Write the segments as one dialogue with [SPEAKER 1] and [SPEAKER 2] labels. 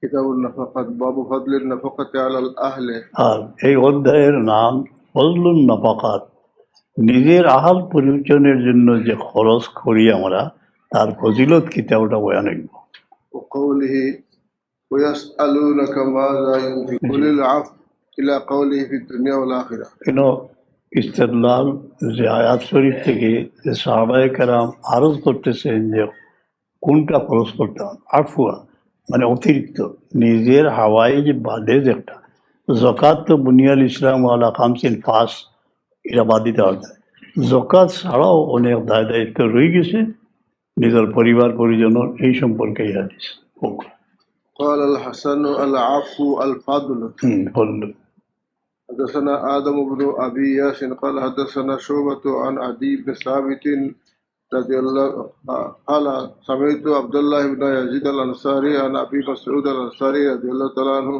[SPEAKER 1] কিতাবুন নাফাকাত বাবু ফাদলিন নাফাকাতি আলাল আহলে।
[SPEAKER 2] আর এই অধ্যায়ের নাম ফজলুন নাফাকাত, নিজের আহাল পরিচয়ের জন্য যে খরচ করি আমরা তার ফজিলত কিতাবটা বয়ান হইব।
[SPEAKER 1] وقوله ويسألونك ماذا ينفق قل العفو إلى قوله في الدنيا والآخرة।
[SPEAKER 2] কেন ইস্তেদলাল যে আয়াত শরীফ থেকে যে সাহাবায়ে কেরাম আরজ করতেছেন যে কোনটা খরচ করতাম, আফুয়া মানে অতিরিক্ত, নিজের হাওয়াই যে বাদে যে একটা জকাত তো বুনিয়াল ইসলাম আলা খামসিন ফাস, এটা বাদ দিতে হবে। জকাত ছাড়াও অনেক দায় দায়িত্ব রয়ে গেছে নিজের পরিবার পরিজনের, এই সম্পর্কে এই হাদিস
[SPEAKER 1] قال الحسن العفو الفضل.
[SPEAKER 2] বলল।
[SPEAKER 1] حدثنا آدم بن أبي ياس قال حدثنا شعبة عن عدي بن ثابت رضي الله قال سمعت عبد الله بن يزيد الأنصاري عن أبي مسعود الأنصاري رضي الله تعالى عنه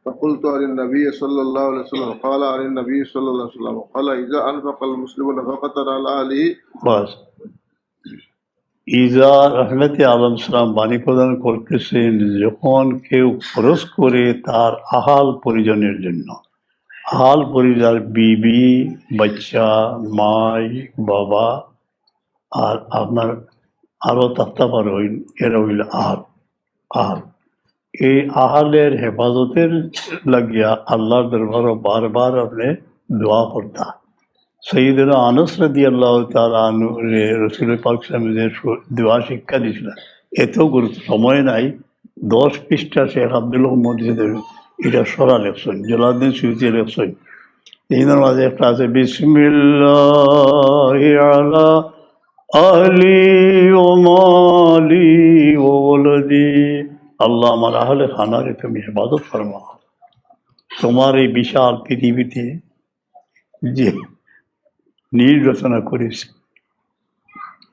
[SPEAKER 1] فقلت عن النبي صلى الله عليه وسلم قال عن النبي صلى الله عليه وسلم قال إذا أنفق المسلم نفقة على أهله
[SPEAKER 2] বাস ইজা রহমতে আলম সালাম বাণী প্রদান করতেছেন, যখন কেউ খরচ করে তার আহাল পরিজনের জন্য, আহাল পরিবার বিবি, বাচ্চা, মাই, বাবা, আর আপনার আরো তাত্তাবার হইল, এরা হইল আহাল। আহাল এই আহালের হেফাজতের লাগিয়া আল্লাহর দরবারে বারবার আপনি দোয়া করতা। সৈয়দনা আনস রাদিয়াল্লাহু তাআলা আনহু রাসূল পাক সাল্লাল্লাহু আলাইহি ওয়াসাল্লাম দোয়া শিক্ষা দিয়েছিলেন। এত গুরুত্ব সময় নাই, 10 পৃষ্ঠা শেখ আব্দুল মজিদের এটা সরা লেখছেন, জালালউদ্দিন সুয়ুতী লেখছেন। এইটার মাঝে একটা আছে বিসমিল্লাহি আলা আহলি ওয়া মালি ওয়া ওয়ালাদি, আল্লাহ আমার আহলে খানারে তুমি ইবাদত ফরমাও। তোমার এই বিশাল পৃথিবীতে যে নীল রচনা করেছি,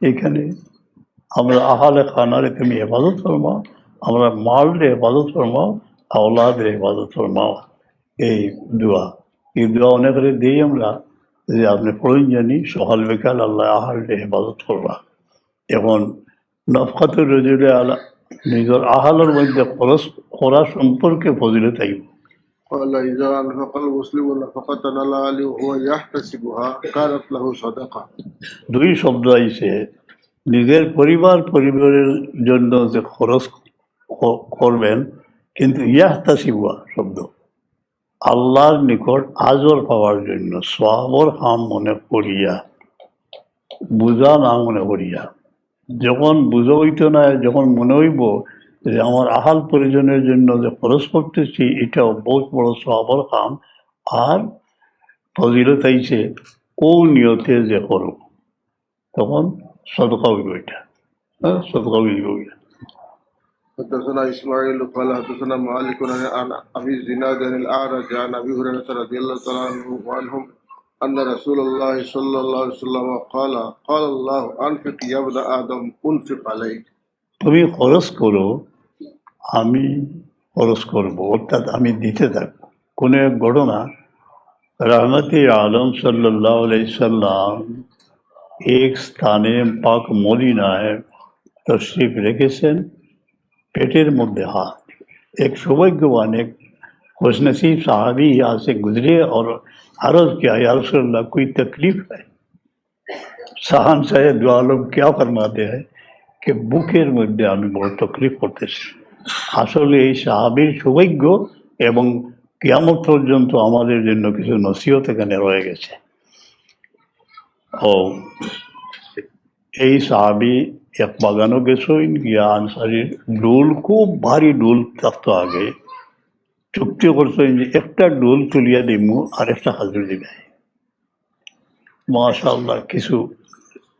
[SPEAKER 2] এখানে আমরা আহালে খানারে তুমি হেফাজত ফরমাও, আমরা মালরে হেফাজত ফরমাও, আওলাদের হেফাজত ফরমাও। এই দোয়া, এই দোয়া অনেকের দিই আমরা, যে আপনি পড়েন জানি সকাল বিকাল আল্লাহ আহালরে হেফাজত করবা। এখন নফকাতুর রজুলে আলা নিজের আহালের মধ্যে খরচ করা সম্পর্কে ফজিলত আইব।
[SPEAKER 1] قال إذا أنفق المسلم نفقة على أهله وهو يحتسبها كانت له صدقة.
[SPEAKER 2] দুই শব্দ আইছে, নিজের পরিবারের জন্য যে খরচ করবেন, কিন্তু ইয়াহতাসিবা শব্দ আল্লাহর নিকট আজর পাওয়ার জন্য, সওয়াবর কাম মনে করিয়া, বুঝা না মনে করিয়া। যখন বুঝা হইতো না, যখন মনে হইব যে আমার আহাল পরিজনের জন্য যে খরচ করতেছি এটাও বহুত বড় সওয়াবর কাম, আর ফজিলত আইছে ও নিয়তে যে করব, তখন সদকা হইব, এটা সদকা হইব।
[SPEAKER 1] حدثنا إسماعيل قال حدثنا مالك عن أبي الزناد عن الأعرج عن أبي هريرة رضي الله تعالى عنهم أن رسول الله صلى الله عليه وسلم قال قال الله أنفق يا ابن آدم أنفق عليك.
[SPEAKER 2] তুমি খরচ করো, আমি খরচ করবো, অর্থাৎ আমি দিতে থাকবো। কোনো এক ঘটনা, রহমতে আলম সাল্লাল্লাহু আলাইহি সাল্লাম এক স্থানে পাক মদিনায় তশরিফ রেখেছেন, पेटेर मध्य हाथ। एक सौभाग्यवान एक खुशनसीब साहबी यहाँ से गुजरे और अर्ज किया, या रसूलल्लाह कोई तकलीफ है? साहन साहेब दो आलम क्या फरमाते हैं कि बुकेर मध्य आमी बड़ तकलीफ करतेছি। আসলে এই সাহাবীর সৌভাগ্য এবং কিয়ামত পর্যন্ত আমাদের জন্য কিছু নসিহত এখানে রয়ে গেছে। ও এই সাহাবী এক বাগানও গেছেন গিয়া, আনসারির ডোল, খুব ভারী ডোল থাকতো আগে, চুক্তি করছেন যে একটা ডোল তুলিয়া দিমু আর একটা হাজুর দিবে। মাশাআল্লাহ, কিছু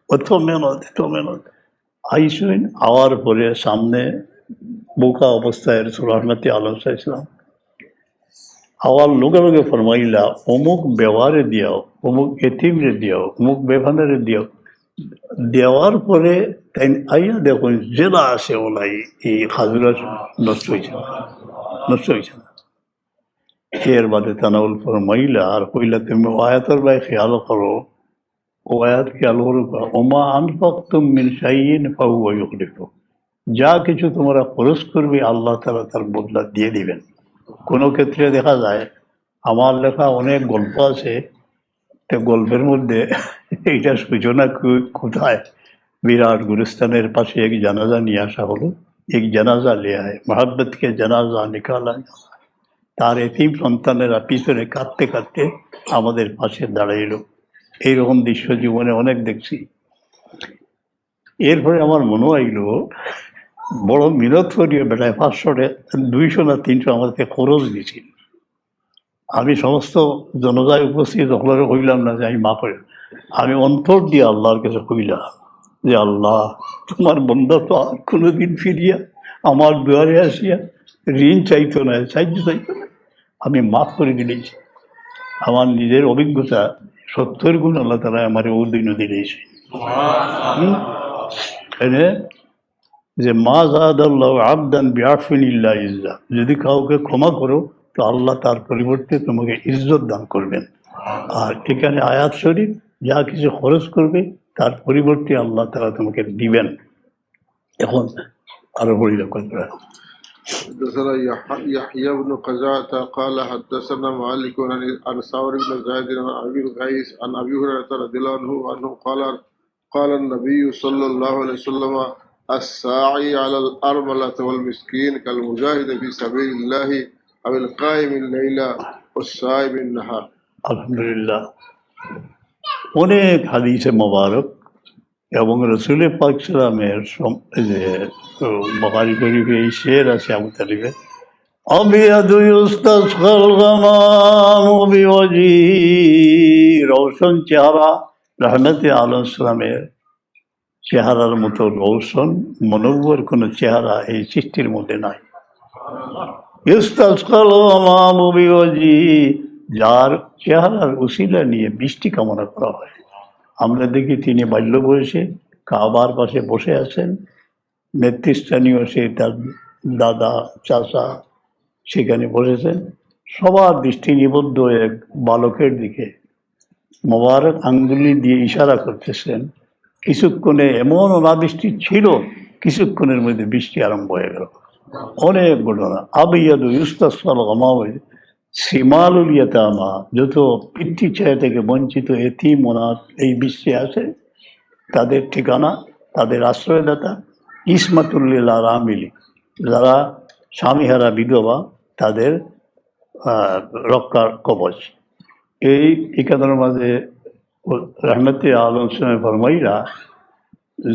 [SPEAKER 2] এত মেহনত আইসেন। আওয়ার পরে সামনে বোকা অবস্থায় রাসূল রহমতে আলম সাল্লাল্লাহু, আওয়ার লোকে লোকে ফরমাইলা অমুক ব্যবহারে দিয়াও, অমুক এতিমরে দিয়াও, অমুক বেভানারে দিয়াও। দেওয়ার পরে তাই আইয়া দেখুন জেলা আছে ওলাই এই খাজুরা নষ্ট হয়েছে না। এর বাদে তানাউল ফরমাইলা আর কইলা তুমি আয়াতের ভাই খেয়াল করো, ও আয়াত খেয়াল করো, ওমা আনফাকতুম মিন শাইইন ফাহুয়া ইউখলিফু, যা কিছু তোমরা খরচ করবে আল্লাহ তাআলা তার বদলা দিয়ে দিবেন। কোনো ক্ষেত্রে দেখা যায়, আমার লেখা অনেক গল্প আছে, তো গল্পের মধ্যে এইটা সূচনা কোথায়, বিরাট গুলিস্তানের পাশে এক জানাজা নিয়ে আসা হলো। এক জানাজা ले आए, मोहब्बत के जनाजा निकाला। তার এতিম সন্তানেরা পিছনে কাঁদতে কাঁদতে আমাদের পাশে দাঁড়াইলো। এইরকম দৃশ্য জীবনে অনেক দেখছি। এরপরে আমার মনে হইলো বড় মিনত করিয়ে বেটায় 500 200 না 300 আমাদেরকে খরচ দিয়েছিল। আমি সমস্ত জনতায় উপস্থিত সকলের কইলাম না যে আমি মা করে, আমি অন্তর দিয়ে আল্লাহর কাছে কইলাম যে আল্লাহ, তোমার বন্ধা তো আর কোনোদিন ফিরিয়া আমার দুয়ারে আসিয়া ঋণ চাইতো না, চাইতো না, আমি মাফ করে দিলেছি। আমার নিজের অভিজ্ঞতা 70 গুণ আল্লাহ তাআলা আমার উদ্দিন দিয়েছে। যে মা জাদাল্লাহ আবদান বিআফিন ইল্লা ইজ্জা, যদি কাউকে ক্ষমা করো তো আল্লাহ তার পরিবর্তে তোমাকে ইজ্জত দান করবেন। আর এখানে আয়াত শরীফ, যা কিছু খরচ করবে তার পরিবর্তে আল্লাহ তাআলা তোমাকে দিবেন। এখন আরো বলি কথা।
[SPEAKER 1] حدثنا يحيى بن قزعة قال حدثنا مالك عن ثور بن زيد عن ابي القيس عن ابي هريره رضي الله عنه قال النبي صلى الله عليه وسلم الساعي على الارملة والمسكين كالمجاهد في سبيل الله او القائم الليل والصائم النهار।
[SPEAKER 2] আলহামদুলিল্লাহ, অনেক হাদিসে মোবারক এবং রসুল পাক সাল্লামের যে বুখারী শরীফে এই শের আছে আবু তালিবের, আবিয়াদু ইউস্তাসকাল গামামু বিওয়াজি, রওশন চেহারা রহমতে আলম সালামের চেহারার মতো রওশন মনোবর কোনো চেহারা এই সৃষ্টির মধ্যে নাই। ইউস্তাসকাল গামামু বিওয়াজি, যার চেহারার উসিলা নিয়ে বৃষ্টি কামনা করা হয়। আমরা দেখি তিনি বাল্য বয়সে কাবার পাশে বসে আছেন, নেতৃস্থানীয় সে তার দাদা চাচা সেখানে বসেছেন, সবার দৃষ্টি নিবদ্ধ এক বালকের দিকে, মোবারক আঙ্গুলি দিয়ে ইশারা করতেছেন। কিছুক্ষণে এমন অনাবৃষ্টি ছিল, কিছুক্ষণের মধ্যে বৃষ্টি আরম্ভ হয়ে গেল। অনেক ঘটনা। আবিয়াদু ইউস্তাসকাল গামাম, সিমালুল ইয়াতামা, যত পিতৃ ছায়া থেকে বঞ্চিত এতিম অনাথ এই বিশ্বে আছে, তাদের ঠিকানা, তাদের আশ্রয়দাতা, ইসমাতুল্লিল আরামিলি, যারা স্বামীহারা বিধবা তাদের রক্ষার কবচ। এই একাধার মাঝে রহমতে আলম সাহেব ফরমাইরা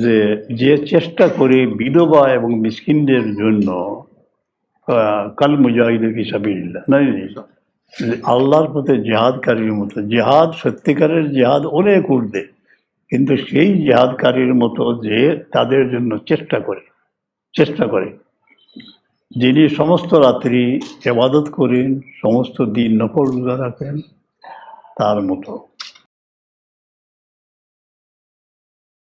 [SPEAKER 2] যে যে চেষ্টা করে বিধবা এবং মিসকিনদের জন্য কাল মুজাহিদ ফি সাবিলিল্লাহ, আল্লাহর পথে জেহাদকারীর মতো, জেহাদ সত্যিকারের জেহাদ অনেক ঊর্ধ্বে, কিন্তু সেই জেহাদকারীর মতো যে তাদের জন্য চেষ্টা করে, যিনি সমস্ত রাত্রি ইবাদত করেন, সমস্ত দিন নফল রোজা রাখেন, তার মতো।